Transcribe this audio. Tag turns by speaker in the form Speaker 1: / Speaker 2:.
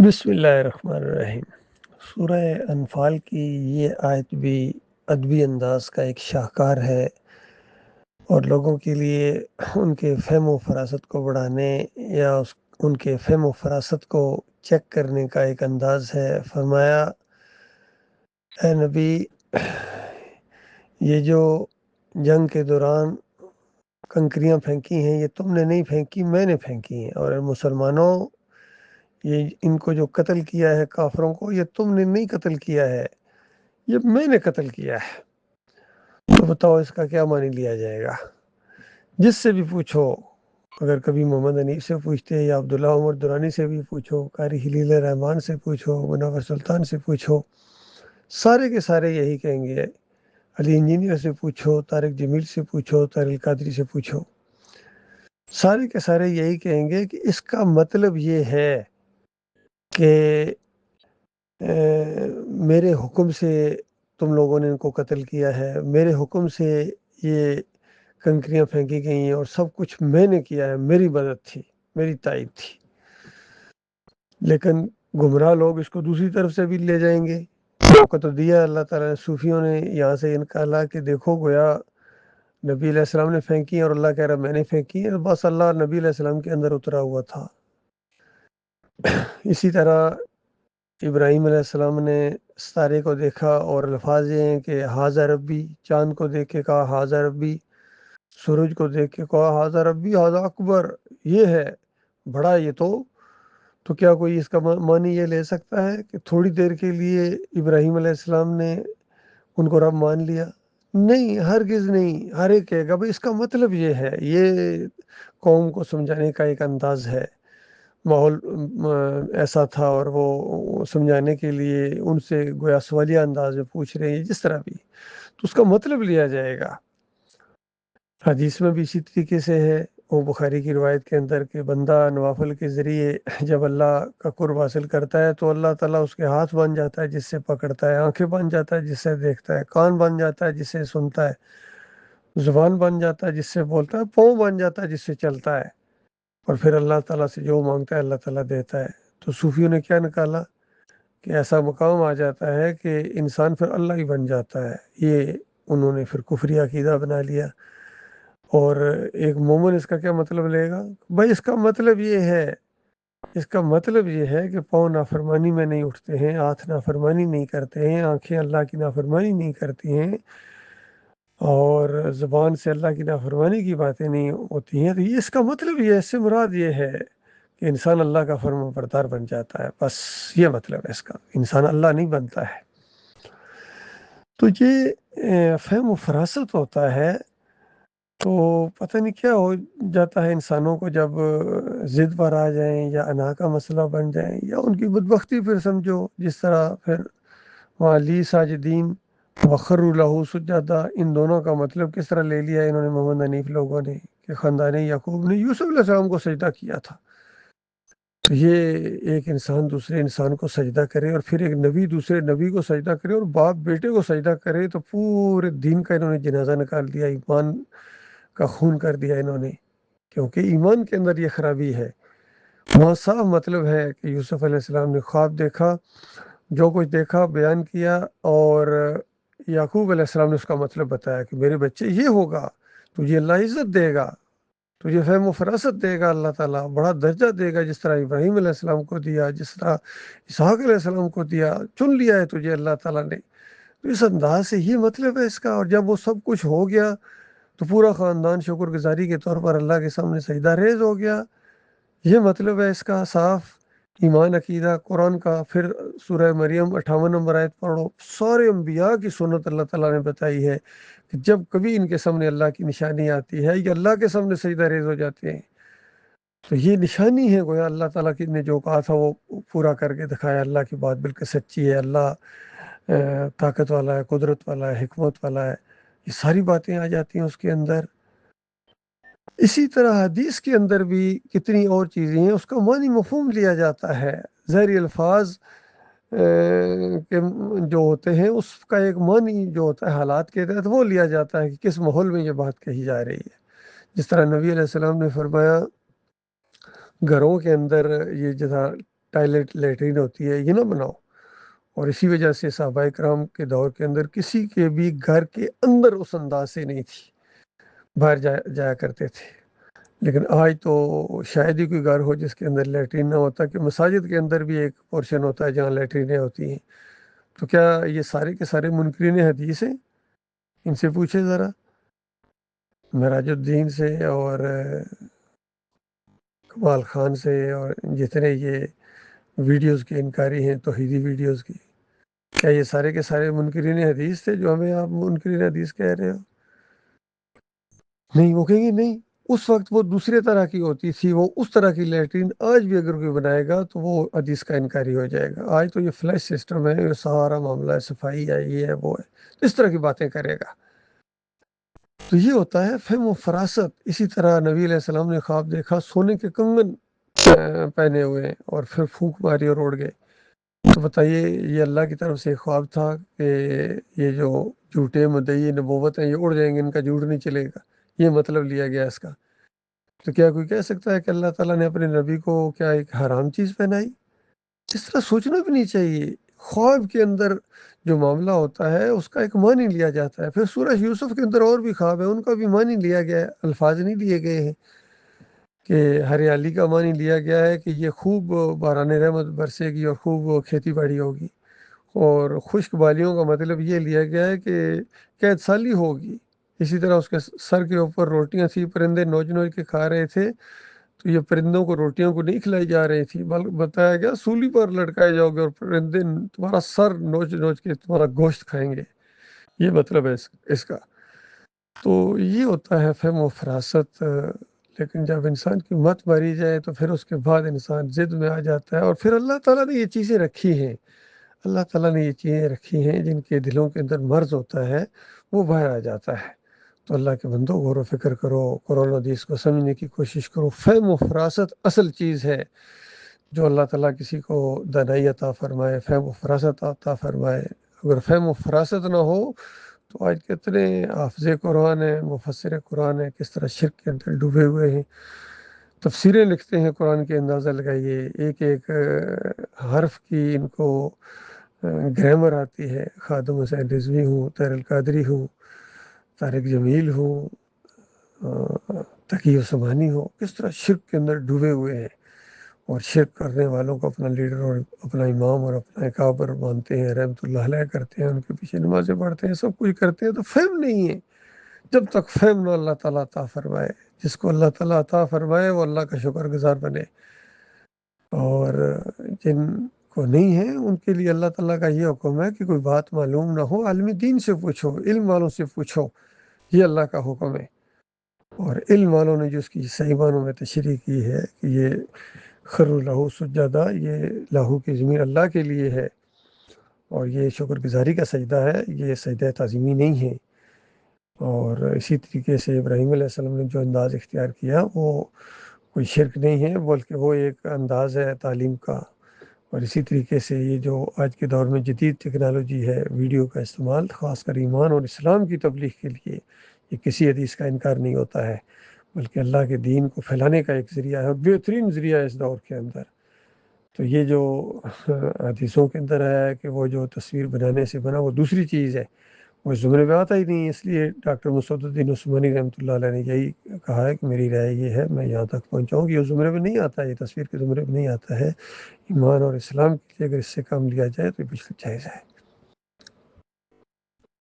Speaker 1: بسم اللہ الرحمن الرحیم۔ سورہ انفال کی یہ آیت بھی ادبی انداز کا ایک شاہکار ہے اور لوگوں کے لیے ان کے فہم و فراست کو بڑھانے یا ان کے فہم و فراست کو چیک کرنے کا ایک انداز ہے۔ فرمایا، اے نبی، یہ جو جنگ کے دوران کنکریاں پھینکی ہیں یہ تم نے نہیں پھینکی، میں نے پھینکی ہیں، اور مسلمانوں، یہ ان کو جو قتل کیا ہے کافروں کو، یہ تم نے نہیں قتل کیا ہے، یہ میں نے قتل کیا ہے۔ تو بتاؤ اس کا کیا معنی لیا جائے گا؟ جس سے بھی پوچھو، اگر کبھی محمد حنیف سے پوچھتے یا عبداللہ عمر درانی سے بھی پوچھو، قاری خلیل الرحمن سے پوچھو، منور سلطان سے پوچھو، سارے کے سارے یہی کہیں گے۔ علی انجینئر سے پوچھو، طارق جمیل سے پوچھو، طارق القادری سے پوچھو، سارے کے سارے یہی کہیں گے کہ اس کا مطلب یہ ہے کہ میرے حکم سے تم لوگوں نے ان کو قتل کیا ہے، میرے حکم سے یہ کنکریاں پھینکی گئی ہیں، اور سب کچھ میں نے کیا ہے، میری مدد تھی، میری تائید تھی۔ لیکن گمراہ لوگ اس کو دوسری طرف سے بھی لے جائیں گے۔ موقع تو دیا اللہ تعالیٰ نے، صوفیوں نے یہاں سے نکالا کہ دیکھو گویا نبی علیہ السلام نے پھینکی اور اللہ کہہ رہا میں نے پھینکی ہے، بس اللہ نبی علیہ السلام کے اندر اترا ہوا تھا۔ اسی طرح ابراہیم علیہ السلام نے ستارے کو دیکھا اور الفاظ یہ ہیں کہ ہاذا ربی، چاند کو دیکھ کے کہا ہاذا ربی، سورج کو دیکھ کے کہا ہاذا ربی ہاذا اکبر، یہ ہے بڑا یہ تو کیا کوئی اس کا معنی یہ لے سکتا ہے کہ تھوڑی دیر کے لیے ابراہیم علیہ السلام نے ان کو رب مان لیا؟ نہیں، ہرگز نہیں۔ ہر ایک کہے گا بھائی اس کا مطلب یہ ہے۔ یہ قوم کو سمجھانے کا ایک انداز ہے۔ ماحول ایسا تھا اور وہ سمجھانے کے لیے ان سے گویا سوالیہ انداز میں پوچھ رہے ہیں، جس طرح بھی، تو اس کا مطلب لیا جائے گا۔ حدیث میں بھی اسی طریقے سے ہے، وہ بخاری کی روایت کے اندر کہ بندہ نوافل کے ذریعے جب اللہ کا قرب حاصل کرتا ہے تو اللہ تعالیٰ اس کے ہاتھ بن جاتا ہے جس سے پکڑتا ہے، آنکھیں بن جاتا ہے جس سے دیکھتا ہے، کان بن جاتا ہے جس سے سنتا ہے، زبان بن جاتا ہے جس سے بولتا ہے، پاؤں بن جاتا ہے جس سے چلتا ہے، اور پھر اللہ تعالیٰ سے جو مانگتا ہے اللہ تعالیٰ دیتا ہے۔ تو صوفیوں نے کیا نکالا کہ ایسا مقام آ جاتا ہے کہ انسان پھر اللہ ہی بن جاتا ہے۔ یہ انہوں نے پھر کفری عقیدہ بنا لیا۔ اور ایک مومن اس کا کیا مطلب لے گا؟ بھائی اس کا مطلب یہ ہے، اس کا مطلب یہ ہے کہ پاؤں نافرمانی میں نہیں اٹھتے ہیں، ہاتھ نافرمانی نہیں کرتے ہیں، آنکھیں اللہ کی نافرمانی نہیں کرتی ہیں، اور زبان سے اللہ کی نافرمانی کی باتیں نہیں ہوتی ہیں۔ تو یہ اس کا مطلب یہ ہے، اس سے مراد یہ ہے کہ انسان اللہ کا فرما بردار بن جاتا ہے، بس یہ مطلب ہے اس کا، انسان اللہ نہیں بنتا ہے۔ تو یہ فہم و فراست ہوتا ہے۔ تو پتہ نہیں کیا ہو جاتا ہے انسانوں کو جب ضد پر آ جائیں یا انا کا مسئلہ بن جائیں، یا ان کی بدبختی پھر سمجھو، جس طرح پھر وہاں لی ساجدین وخروا لہ سجدا، ان دونوں کا مطلب کس طرح لے لیا انہوں نے محمد حنیف لوگوں نے کہ خاندان یعقوب نے یوسف علیہ السلام کو سجدہ کیا تھا۔ تو یہ ایک انسان دوسرے انسان کو سجدہ کرے، اور پھر ایک نبی دوسرے نبی کو سجدہ کرے، اور باپ بیٹے کو سجدہ کرے، تو پورے دین کا انہوں نے جنازہ نکال دیا، ایمان کا خون کر دیا انہوں نے، کیونکہ ایمان کے اندر یہ خرابی ہے۔ وہاں صاف مطلب ہے کہ یوسف علیہ السلام نے خواب دیکھا، جو کچھ دیکھا بیان کیا، اور یعقوب علیہ السلام نے اس کا مطلب بتایا کہ میرے بچے یہ ہوگا، تجھے اللہ عزت دے گا، تجھے فہم و فراست دے گا، اللہ تعالیٰ بڑا درجہ دے گا، جس طرح ابراہیم علیہ السلام کو دیا، جس طرح اسحاق علیہ السلام کو دیا، چن لیا ہے تجھے اللہ تعالیٰ نے۔ تو اس انداز سے یہ مطلب ہے اس کا۔ اور جب وہ سب کچھ ہو گیا تو پورا خاندان شکر گزاری کے طور پر اللہ کے سامنے سجدہ ریز ہو گیا۔ یہ مطلب ہے اس کا صاف ایمان عقیدہ قرآن کا۔ پھر سورہ مریم 58 نمبر آیت پڑھو، سارے انبیاء کی سنت اللہ تعالیٰ نے بتائی ہے کہ جب کبھی ان کے سامنے اللہ کی نشانی آتی ہے یا اللہ کے سامنے سجدہ ریز ہو جاتے ہیں، تو یہ نشانی ہے گویا اللہ تعالیٰ کی نے جو کہا تھا وہ پورا کر کے دکھایا۔ اللہ کی بات بالکل سچی ہے، اللہ طاقت والا ہے، قدرت والا ہے، حکمت والا ہے، یہ ساری باتیں آ جاتی ہیں اس کے اندر۔ اسی طرح حدیث کے اندر بھی کتنی اور چیزیں ہیں، اس کا معنی مفہوم لیا جاتا ہے۔ ظاہری الفاظ کے جو ہوتے ہیں اس کا ایک معنی جو ہوتا ہے حالات کے تحت وہ لیا جاتا ہے کہ کس ماحول میں یہ بات کہی جا رہی ہے۔ جس طرح نبی علیہ السلام نے فرمایا گھروں کے اندر یہ جیسا ٹائلٹ لیٹرین ہوتی ہے یہ نہ بناؤ۔ اور اسی وجہ سے صحابہ کرام کے دور کے اندر کسی کے بھی گھر کے اندر اس انداز سے نہیں تھی، باہر جایا کرتے تھے۔ لیکن آج تو شاید ہی کوئی گھر ہو جس کے اندر لیٹرین نہ ہوتا، کہ مساجد کے اندر بھی ایک پورشن ہوتا ہے جہاں لیٹرینیں ہوتی ہیں۔ تو کیا یہ سارے کے سارے منکرین حدیث ہیں؟ ان سے پوچھے ذرا، معراج الدین سے اور کمال خان سے اور جتنے یہ ویڈیوز کے انکاری ہیں توحیدی ویڈیوز کی، کیا یہ سارے کے سارے منکرین حدیث تھے جو ہمیں آپ منکرین حدیث کہہ رہے ہو؟ نہیں، وہ کہیں گے نہیں، اس وقت وہ دوسرے طرح کی ہوتی تھی، وہ اس طرح کی لیٹرین آج بھی اگر کوئی بنائے گا تو وہ حدیث کا انکاری ہو جائے گا۔ آج تو یہ فلیش سسٹم ہے، یہ سارا معاملہ ہے، صفائی ہے، یہ ہے وہ ہے، اس طرح کی باتیں کرے گا۔ تو یہ ہوتا ہے فہم و فراست۔ اسی طرح نبی علیہ السلام نے خواب دیکھا سونے کے کنگن پہنے ہوئے اور پھر پھونک ماری اور اڑ گئے۔ تو بتائیے یہ اللہ کی طرف سے خواب تھا کہ یہ جو جھوٹے مدعی نبوت ہیں یہ اڑ جائیں گے، ان کا جھوٹ نہیں چلے گا، یہ مطلب لیا گیا اس کا؟ تو کیا کوئی کہہ سکتا ہے کہ اللہ تعالیٰ نے اپنے نبی کو کیا ایک حرام چیز پہنائی؟ اس طرح سوچنا بھی نہیں چاہیے۔ خواب کے اندر جو معاملہ ہوتا ہے اس کا ایک معنی لیا جاتا ہے۔ پھر سورہ یوسف کے اندر اور بھی خواب ہے، ان کا بھی معنی لیا گیا ہے، الفاظ نہیں لیے گئے ہیں کہ ہریالی کا معنی لیا گیا ہے کہ یہ خوب باران رحمت برسے گی اور خوب کھیتی باڑی ہوگی، اور خشک بالیوں کا مطلب یہ لیا گیا ہے کہ قید سالی ہوگی۔ اسی طرح اس کے سر کے اوپر روٹیاں تھیں، پرندے نوچ نوچ کے کھا رہے تھے، تو یہ پرندوں کو روٹیوں کو نہیں کھلائی جا رہی تھی بلکہ بتایا گیا سولی پر لٹکائے جاؤ گے اور پرندے تمہارا سر نوچ نوچ کے تمہارا گوشت کھائیں گے، یہ مطلب ہے اس کا۔ تو یہ ہوتا ہے فہم و فراست۔ لیکن جب انسان کی مت ماری جائے تو پھر اس کے بعد انسان ضد میں آ جاتا ہے، اور پھر اللہ تعالیٰ نے یہ چیزیں رکھی ہیں، اللہ تعالیٰ نے یہ چیزیں رکھی ہیں جن کے دلوں کے اندر مرض ہوتا ہے وہ باہر آ جاتا ہے۔ تو اللہ کے بندوں غور و فکر کرو، قرآن و حدیث کو سمجھنے کی کوشش کرو۔ فہم و فراست اصل چیز ہے جو اللہ تعالیٰ کسی کو دانائی عطا فرمائے، فہم و فراست عطا فرمائے۔ اگر فہم و فراست نہ ہو تو آج کتنے حافظ قرآن ہیں، مفسر قرآن ہیں، کس طرح شرک کے اندر ڈوبے ہوئے ہیں، تفسیریں لکھتے ہیں قرآن کے، اندازہ لگائیے ایک ایک حرف کی ان کو گرامر آتی ہے۔ خادم حسین رضوی ہوں، طاہر القادری ہوں، طارق جمیل ہوں، تقی عثمانی ہو، کس طرح شرک کے اندر ڈوبے ہوئے ہیں، اور شرک کرنے والوں کو اپنا لیڈر اور اپنا امام اور اپنا اکابر مانتے ہیں، رحمۃ اللہ علیہ کرتے ہیں، ان کے پیچھے نمازیں پڑھتے ہیں، سب کچھ کرتے ہیں۔ تو فہم نہیں ہے، جب تک فہم نہ اللہ تعالیٰ عطا فرمائے۔ جس کو اللہ تعالیٰ عطا فرمائے وہ اللہ کا شکر گزار بنے، اور جن کو نہیں ہے ان کے لیے اللہ تعالیٰ کا یہ حکم ہے کہ کوئی بات معلوم نہ ہو عالم دین سے پوچھو، علم والوں سے پوچھو، یہ اللہ کا حکم ہے۔ اور علم والوں نے جو اس کی صحیح معنوں میں تشریح کی ہے کہ یہ خر لہو سجدہ، یہ لہو کی ضمیر اللہ کے لیے ہے، اور یہ شکر گزاری کا سجدہ ہے، یہ سجدہ تعظیمی نہیں ہے۔ اور اسی طریقے سے ابراہیم علیہ السلام نے جو انداز اختیار کیا وہ کوئی شرک نہیں ہے، بلکہ وہ ایک انداز ہے تعلیم کا۔ اور اسی طریقے سے یہ جو آج کے دور میں جدید ٹیکنالوجی ہے، ویڈیو کا استعمال خاص کر ایمان اور اسلام کی تبلیغ کے لیے، یہ کسی حدیث کا انکار نہیں ہوتا ہے، بلکہ اللہ کے دین کو پھیلانے کا ایک ذریعہ ہے، اور بہترین ذریعہ ہے اس دور کے اندر۔ تو یہ جو حدیثوں کے اندر ہے کہ وہ جو تصویر بنانے سے بنا وہ دوسری چیز ہے، وہ اس زمرے میں آتا ہی نہیں۔ اس لیے ڈاکٹر مسعود الدین عثمانی رحمۃ اللہ علیہ نے یہی کہا ہے کہ میری رائے یہ ہے، میں یہاں تک پہنچاؤں کہ یہ زمرے میں نہیں آتا، یہ تصویر کے زمرے میں نہیں آتا ہے۔ ایمان اور اسلام کے لیے اگر اس سے کام لیا جائے تو یہ بالکل جائز ہے۔